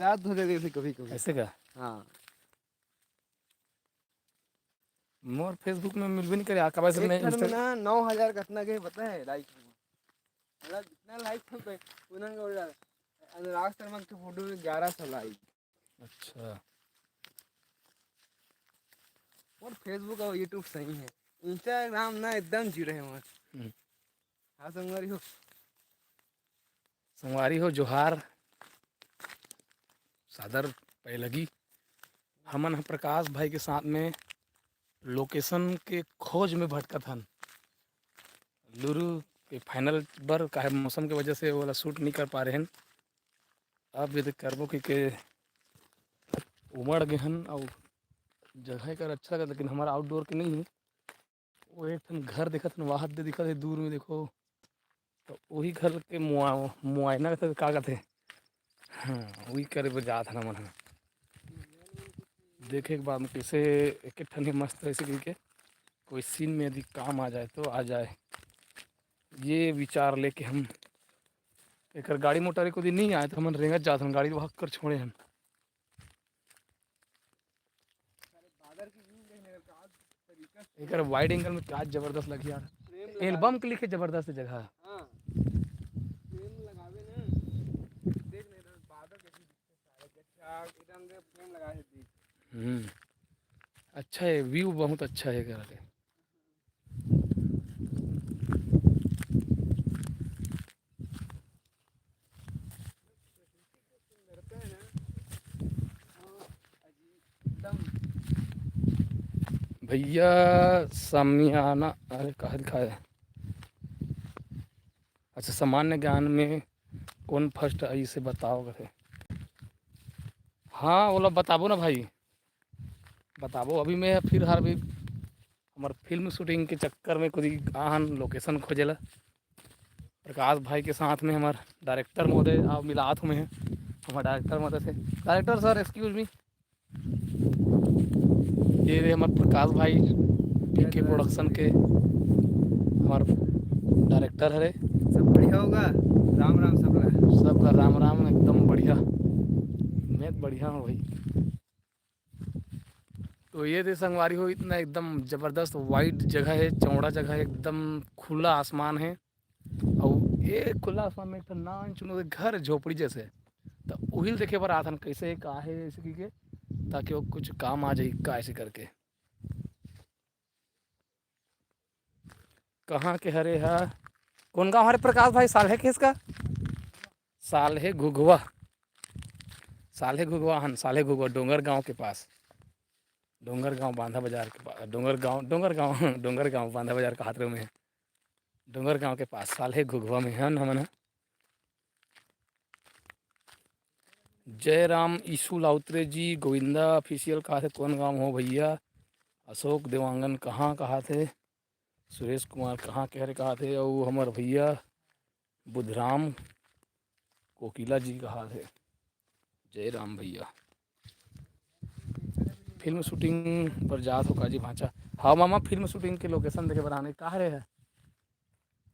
याद हो जाएगी फिर कभी कभी। ऐसे का हाँ, मोर फेसबुक में मिल भी नहीं करे आका वैसे एक मैं घर में ना 9,000 कितना के पता है लाइक, मतलब जितना लाइक था उन्होंने अनुराग शर्मा की फोटो में 1100 लाइक। अच्छा और फेसबुक और यूट्यूब सही है, इंस्टाग्राम ना एकदम जीरो है मत। हाँ संगवारी हो, संगवारी हो जोहार सादर पहलगी। हमन ह प्रकाश भाई के साथ में लोकेशन के खोज में भटकत हन। लुरु के फाइनल बर काहे मौसम के वजह से वाला शूट नहीं कर पा रहे हैं। अब यदि करबो कि उमड़ गए हन और जगह कर अच्छा लगा, लेकिन हमारा आउटडोर के नहीं है। वो एक ठन घर देखत हन वाहद दे दिखत है दूर में देखो, तो वही घर के मुआयना करते का कहते। हाँ वही करे बर जात हन हमन ह। देखे के बाद में कैसे एक ठन ही मस्त ऐसे करके कोई सीन में यदि काम आ जाए तो आ जाए, ये विचार लेके हम एक गाड़ी मोटर को दिन नहीं आए तो हम रेंगत जात हन, गाड़ी भाग कर छोड़े हन। एक वाइड एंगल में क्या जबरदस्त लगी यार, एल्बम के लिए जबरदस्त जगह। हाँ फ्रेम लगावे ना, देख नहीं रहे बादल कैसे दिखते सारे, अच्छा एकदम से फ्रेम लगा है देख। अच्छा है, व्यू बहुत अच्छा है घर के। सुंदरता है ना, हाँ, अजीब एकदम। भैया सामियाना अरे कहा लिखा है। अच्छा सामान्य ज्ञान में कौन फर्स्ट आई से बताओ करे। हाँ बोला बताबो ना भाई, बताबो। अभी मैं फिर हर भी हमारे फिल्म शूटिंग के चक्कर में खुद आहन लोकेशन खोजेला प्रकाश भाई के साथ में हमारे डायरेक्टर महोदय आप मिलात हुए हैं। हमारे डायरेक्टर महोदय से, डायरेक्टर सर एक्सक्यूज मी, ये रहे हमारे प्रकाश भाई पीके प्रोडक्शन के हमारे डायरेक्टर हरे। सब बढ़िया होगा, राम राम सब रहा। सबका राम राम एकदम बढ़िया, मैं बढ़िया हूँ भाई। तो ये थे संगवारी हो, इतना एकदम ज़बरदस्त वाइड जगह है, चौड़ा जगह है, एकदम खुला आसमान है। और ये खुला आसमान में एक नान चुनो घर झोपड़ी जैसे, तो उहिल देखे पर आथन कैसे का है ऐसे के, ताकि वो कुछ काम आ जाए का ऐसे करके। कहाँ के हरे है, कौन गाँव हरे प्रकाश भाई? साल है किसका? साल है घुघुआ, साल है घुघुआ हन, साल है घुघुआ डोंगर गांव के पास। डोंगर गांव बांधा बाजार के पास, डोंगर गांव बांधा बाजार का हाथरों में है। डोंगर गांव के पास साल है घुघुआ में हन हमन। जय राम ईशु लाउत्रे जी, गोविंदा ऑफिशियल कहा थे कौन गांव हो भैया? अशोक देवांगन कहाँ कहा थे? सुरेश कुमार कहाँ कह रहे कहा थे? और हमारे भैया बुधराम कोकिला जी कहा थे। जय राम भैया। फिल्म शूटिंग पर जात हो काजी भांचा। हाँ मामा फिल्म शूटिंग के लोकेशन देखे बनाने कहाँ रहे है?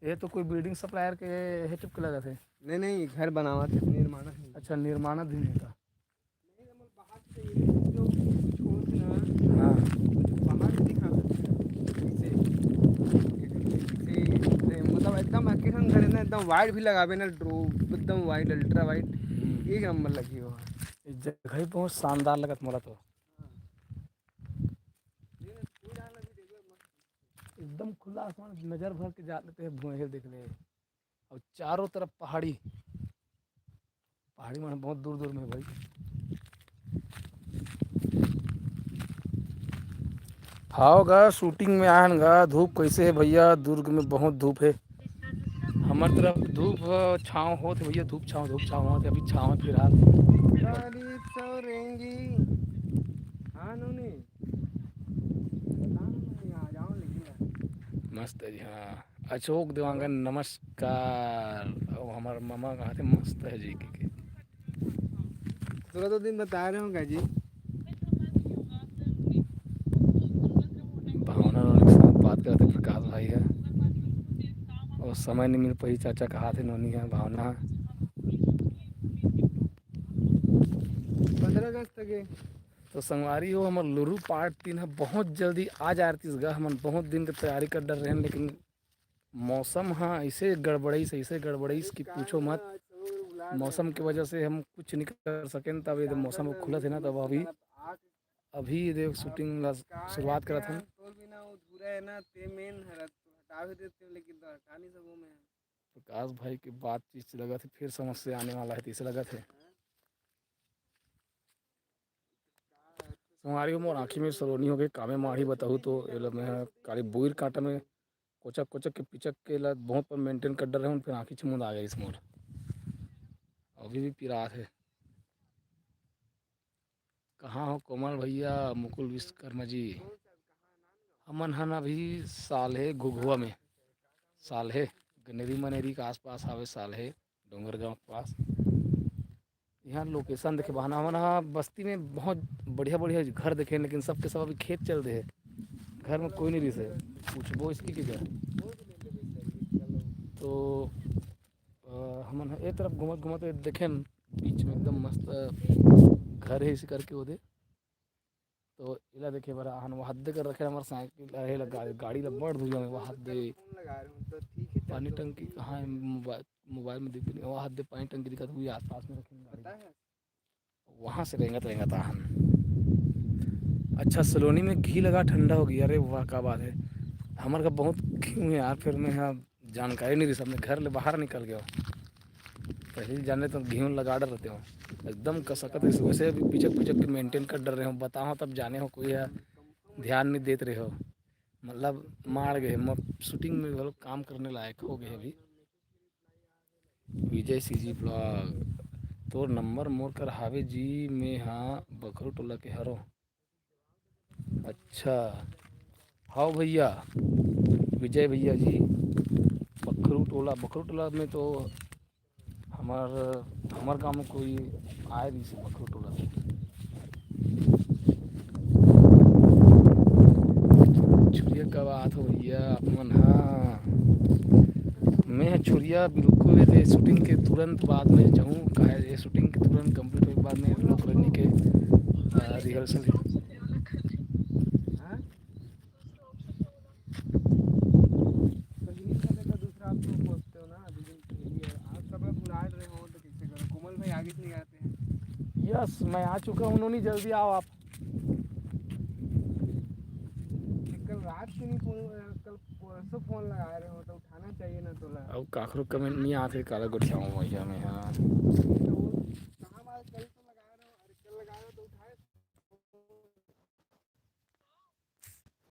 ये तो कोई बिल्डिंग सप्लायर के हेतु के लगा थे। नहीं नहीं घर बनावा थे, निर्माण। अच्छा निर्माणाधीन है था। बाहर से जो छोड़ थे ना, हाँ बाहर दिखा मतलब एकदम अकेसन घर है ना, एकदम वाइट भी लगावे ना, एकदम वाइट अल्ट्रा वाइट एक नंबर लगी हो। इस जगह ही बहुत शानदार लगत मोला तो, एकदम खुला आसमान नज़र भर के जा लेते हैं भुएं देख ले। और चारों तरफ पहाड़ी, पहाड़ी में बहुत दूर दूर में है भाई। हाँ गा शूटिंग में आन गा, धूप कैसे है भैया? दुर्ग में बहुत धूप है। हमारे तरफ धूप छाँव होते भैया, धूप छाँव होते, अभी छाँव है फिलहाल। मस्त है जी हाँ। अशोक देवांगन नमस्कार। और हमारे मामा कहा थे मस्त है जी के। थोड़ा दो दिन बता रहे होगा जी। भावना के साथ बात करते प्रकाश भाई है, और समय नहीं मिल पाई चाचा कहा थे नोनी है भावना। अगस्त के तो संगवारी हो हमर लुरु पार्ट 3 है बहुत जल्दी आ जा रही गा। हमन बहुत दिन के तैयारी कर डर रहे हैं, लेकिन मौसम हाँ ऐसे गड़बड़ाई से ऐसे गड़बड़ाई कि पूछो मत। आज सब लोग बुला मौसम की वजह से हम कुछ नहीं कर सकें। तब ये मौसम खुला थे ना, तब अभी देख शूटिंग ला शुरुआत करा था। तोर बिना वो अधूरा है ना, ते मेन हरत हटा भी देते हो, लेकिन तो हटा नहीं सको मैं। प्रकाश भाई की बातचीत से लगा थे फिर समस्या आने वाला है, तो इसे लगा थे हमारी मोर आँखी में सरोनी हो गई कामे माढ़ी बताऊँ तो ये मैं काली बुर कांटा में कोचक कोचक के पिचक के ला बहुत पर मेंटेन कर डर रहे हूँ। फिर आँखी छमुंद आ गई इस मोर, अभी भी पिरात है। कहाँ हो कोमल भैया, मुकुल विश्वकर्मा जी? हमन हन अभी साल्हे घुघुआ में, साल्हे गनेरी मनेरी के आसपास आवे, साल्हे डोंगरगांव के पास। यहाँ लोकेशन देखे बहाना हमन हाँ बस्ती में बहुत बढ़िया बढ़िया घर देखे, लेकिन सबके सब अभी खेत चल रहे हैं, घर में कोई नहीं रही से पूछबो इसकी की घर। तो हमन ए तरफ घूमत घूमत देखे बीच में एकदम मस्त घर है इसी करके ओदे। तो इला देखे बरा हन वो हद कर रखे हमार साइकिल रहे लगा गाड़ी ला बड़ धुआ में वो हद दे पानी टंकी कहाँ है, मोबाइल में दिख वो हद दे पानी टंकी दिखत हुई आसपास में रखे गाड़ी, वहाँ से रेंगत रेंगत आहन। अच्छा सलोनी में घी लगा ठंडा हो गया, अरे वाह क्या बात है। हमारे का बहुत क्यों है यार, फिर मैं यहाँ जानकारी नहीं रही, सब मैं घर ले बाहर निकल गया पहले जाने तो घी लगा डर रहते हो एकदम कसकत है, वैसे भी पिचक पिचक के मेंटेन कर डर रहे हो बताओ, तब जाने हो कोई है ध्यान नहीं देते रहे हो, मतलब मार गए शूटिंग में लोग काम करने लायक हो गए अभी। विजय सीजी ब्लॉग तो नंबर मोर कर हावे जी में हाँ बखरू टोला के हरो। अच्छा हाँ भैया विजय भैया जी, बखरू टोला में तो हमार गाँव में कोई आए नहीं से बखरू टोला से। छुरिया का बात हो भैया अपन हाँ मैं छुरिया बिल्कुल ये शूटिंग के तुरंत बाद में जाऊँ कहे ये शूटिंग के तुरंत कंप्लीट होने के बाद में लोग करने के रिहर्सल यस मैं आ चुका हूँ, उन्होंने जल्दी आओ आप। कल रात के नहीं फोन, कल परसों फोन लगा रहे हो तो उठाना चाहिए ना तोला। अब काखरो कमेंट नहीं आते काला गुठिया भैया में हाँ कहाँ बात कल तो लगा रहे हो, अरे कल लगा रहे हो तो उठाए।